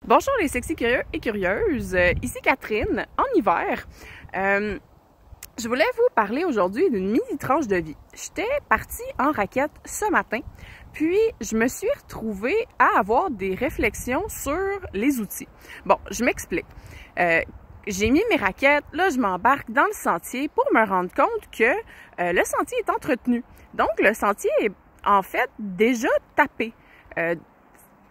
Bonjour les sexy curieux et curieuses, ici Catherine, en hiver. Je voulais vous parler aujourd'hui d'une mini tranche de vie. J'étais partie en raquette ce matin, puis je me suis retrouvée à avoir des réflexions sur les outils. Bon, je m'explique. J'ai mis mes raquettes, là je m'embarque dans le sentier pour me rendre compte que le sentier est entretenu. Donc le sentier est en fait déjà tapé.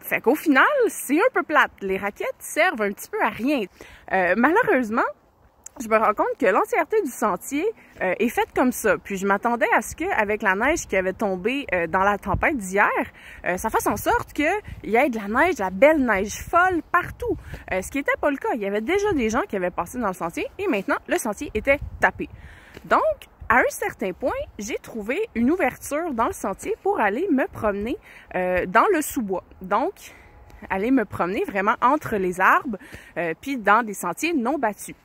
Fait qu'au final, c'est un peu plate. Les raquettes servent un petit peu à rien. Malheureusement, je me rends compte que l'entièreté du sentier est faite comme ça. Puis je m'attendais à ce qu'avec la neige qui avait tombé dans la tempête d'hier, ça fasse en sorte qu'il y ait de la neige, de la belle neige folle partout. Ce qui n'était pas le cas. Il y avait déjà des gens qui avaient passé dans le sentier et maintenant, le sentier était tapé. Donc, à un certain point, j'ai trouvé une ouverture dans le sentier pour aller me promener dans le sous-bois. Donc, aller me promener vraiment entre les arbres, puis dans des sentiers non battus.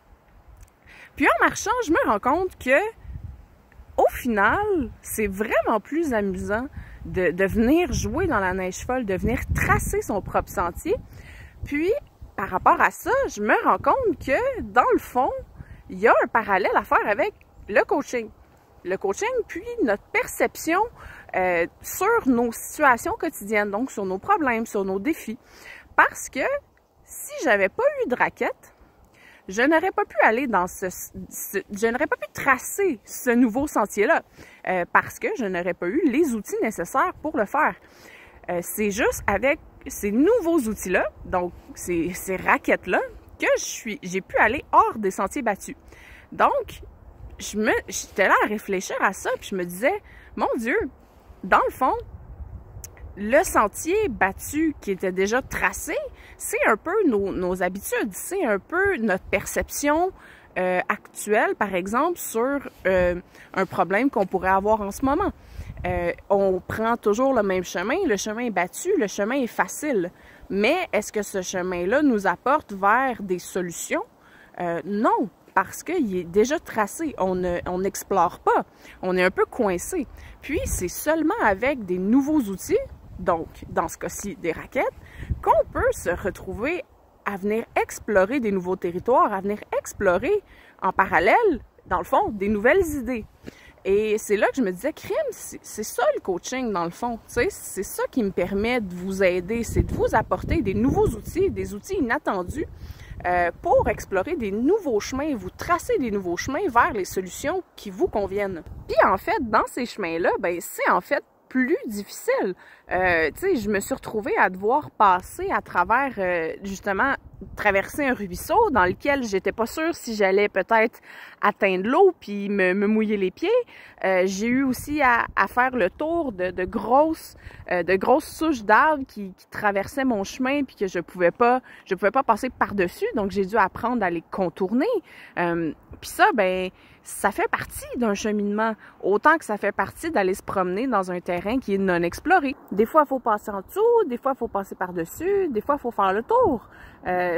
Puis en marchant, je me rends compte que, au final, c'est vraiment plus amusant de venir jouer dans la neige folle, de venir tracer son propre sentier. Puis, par rapport à ça, je me rends compte que, dans le fond, il y a un parallèle à faire avec le coaching. Le coaching, puis notre perception sur nos situations quotidiennes, donc sur nos problèmes, sur nos défis. Parce que si j'avais pas eu de raquette, je n'aurais pas pu aller dans je n'aurais pas pu tracer ce nouveau sentier-là parce que je n'aurais pas eu les outils nécessaires pour le faire. C'est juste avec ces nouveaux outils-là, donc ces raquettes-là, que j'ai pu aller hors des sentiers battus. Donc, j'étais là à réfléchir à ça, puis je me disais, mon Dieu, dans le fond, le sentier battu qui était déjà tracé, c'est un peu nos habitudes, c'est un peu notre perception actuelle, par exemple, sur un problème qu'on pourrait avoir en ce moment. On prend toujours le même chemin, le chemin est battu, le chemin est facile. Mais est-ce que ce chemin-là nous apporte vers des solutions? Non. Parce qu'il est déjà tracé, on n'explore pas, on est un peu coincé. Puis, c'est seulement avec des nouveaux outils, donc dans ce cas-ci des raquettes, qu'on peut se retrouver à venir explorer des nouveaux territoires, à venir explorer en parallèle, dans le fond, des nouvelles idées. Et c'est là que je me disais, crime, c'est ça le coaching dans le fond, tu sais, c'est ça qui me permet de vous aider, c'est de vous apporter des nouveaux outils, des outils inattendus, pour explorer des nouveaux chemins, vous tracer des nouveaux chemins vers les solutions qui vous conviennent. Puis en fait, dans ces chemins-là, ben c'est en fait plus difficile. Tu sais, je me suis retrouvée à devoir passer à travers, justement, traverser un ruisseau dans lequel j'étais pas sûre si j'allais peut-être atteindre l'eau puis me mouiller les pieds. J'ai eu aussi à faire le tour de grosses souches d'arbres qui traversaient mon chemin puis que je pouvais pas passer par-dessus, donc j'ai dû apprendre à les contourner. Puis ça, ben ça fait partie d'un cheminement, autant que ça fait partie d'aller se promener dans un terrain qui est non exploré. Des fois, il faut passer en dessous, des fois, il faut passer par-dessus, des fois, il faut faire le tour.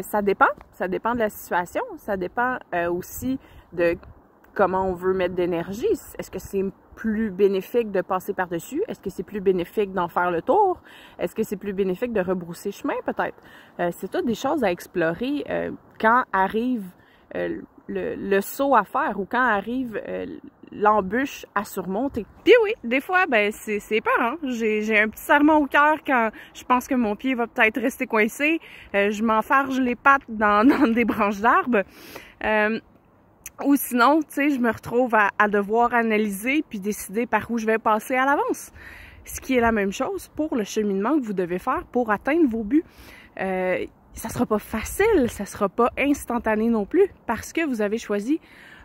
Ça dépend de la situation, ça dépend aussi de comment on veut mettre d'énergie. Est-ce que c'est plus bénéfique de passer par-dessus? Est-ce que c'est plus bénéfique d'en faire le tour? Est-ce que c'est plus bénéfique de rebrousser chemin, peut-être? C'est toutes des choses à explorer quand arrive le saut à faire ou quand arrive l'embûche à surmonter. Puis oui, des fois, ben c'est épeurant. J'ai un petit serrement au cœur quand je pense que mon pied va peut-être rester coincé. Je m'enfarge les pattes dans des branches d'arbres. Ou sinon, tu sais, je me retrouve à devoir analyser puis décider par où je vais passer à l'avance. Ce qui est la même chose pour le cheminement que vous devez faire pour atteindre vos buts. Ça sera pas facile, ça sera pas instantané non plus parce que vous avez choisi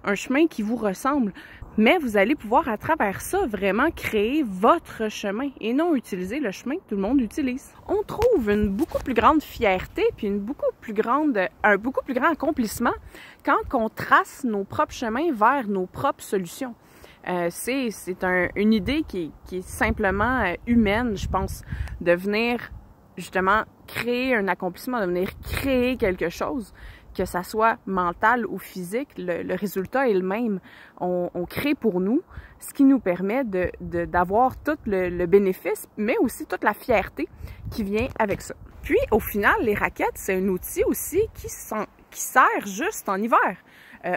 un chemin qui vous ressemble. Mais vous allez pouvoir, à travers ça, vraiment créer votre chemin et non utiliser le chemin que tout le monde utilise. On trouve une beaucoup plus grande fierté puis un beaucoup plus grand accomplissement quand on trace nos propres chemins vers nos propres solutions. C'est une idée qui est simplement humaine, je pense, de venir justement créer un accomplissement, de venir créer quelque chose, que ça soit mental ou physique, le résultat est le même. On crée pour nous, ce qui nous permet d'avoir tout le bénéfice, mais aussi toute la fierté qui vient avec ça. Puis, au final, les raquettes, c'est un outil aussi qui sert juste en hiver.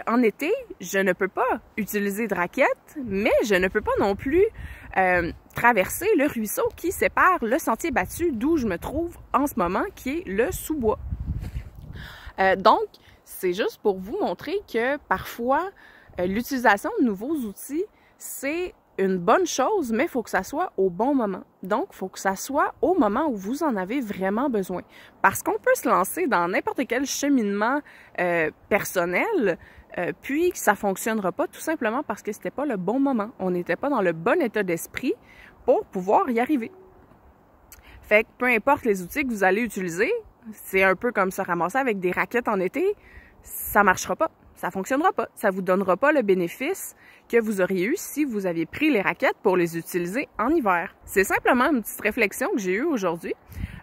En été, je ne peux pas utiliser de raquettes, mais je ne peux pas non plus traverser le ruisseau qui sépare le sentier battu d'où je me trouve en ce moment, qui est le sous-bois. Donc, c'est juste pour vous montrer que parfois, l'utilisation de nouveaux outils, c'est une bonne chose, mais il faut que ça soit au bon moment. Donc, il faut que ça soit au moment où vous en avez vraiment besoin. Parce qu'on peut se lancer dans n'importe quel cheminement personnel, puis ça ne fonctionnera pas tout simplement parce que c'était pas le bon moment. On n'était pas dans le bon état d'esprit pour pouvoir y arriver. Fait que peu importe les outils que vous allez utiliser, c'est un peu comme se ramasser avec des raquettes en été, ça marchera pas, ça fonctionnera pas, ça vous donnera pas le bénéfice que vous auriez eu si vous aviez pris les raquettes pour les utiliser en hiver. C'est simplement une petite réflexion que j'ai eue aujourd'hui,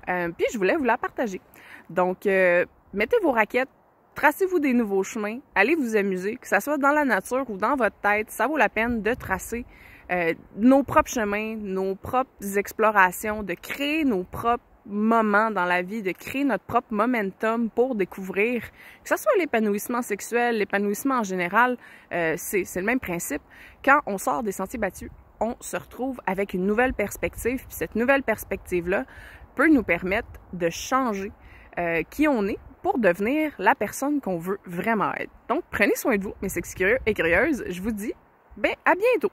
puis je voulais vous la partager. Donc, mettez vos raquettes, tracez-vous des nouveaux chemins, allez vous amuser, que ce soit dans la nature ou dans votre tête, ça vaut la peine de tracer nos propres chemins, nos propres explorations, de créer nos propres moments dans la vie, de créer notre propre momentum pour découvrir, que ce soit l'épanouissement sexuel, l'épanouissement en général, c'est le même principe. Quand on sort des sentiers battus, on se retrouve avec une nouvelle perspective, puis cette nouvelle perspective-là peut nous permettre de changer qui on est pour devenir la personne qu'on veut vraiment être. Donc, prenez soin de vous, mes sexy curieux et curieuses. Je vous dis, à bientôt!